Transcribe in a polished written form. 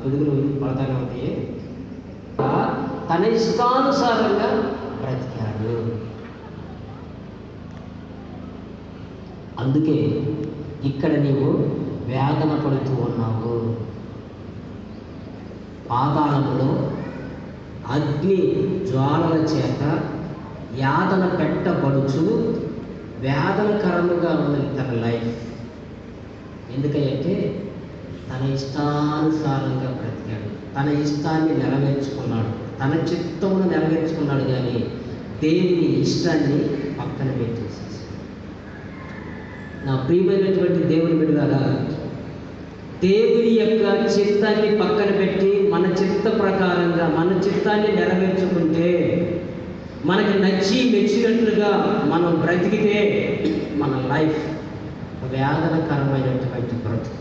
పిడుగులు పడతానే ఉంటాయి. తన ఇష్టానుసారంగా బ్రతికాడు. అందుకే ఇక్కడ నీవు వేదన పడుతూ ఉన్నావు. పాతాళంలో అగ్ని జ్వాలల చేత యాతన పెట్టబడుచు వేదనకరముగా ఉన్నది తన లైఫ్. ఎందుకంటే తన ఇష్టానుసారంగా బ్రతికాడు, తన ఇష్టాన్ని నెరవేర్చుకున్నాడు, తన చిత్తమును నెరవేర్చుకున్నాడు. కానీ దేవుని ఇష్టాన్ని పక్కన పెట్టేసేసి, నా ప్రియమైనటువంటి దేవుని బిడ్డలారా, దేవుని యొక్క చిత్తాన్ని పక్కన పెట్టి మన చిత్త ప్రకారంగా మన చిత్తాన్ని నెరవేర్చుకుంటే, మనకి నచ్చి మెచ్చినట్లుగా మనం బ్రతికితే మన లైఫ్ వేదనకరమైనటువంటి బ్రతుకు.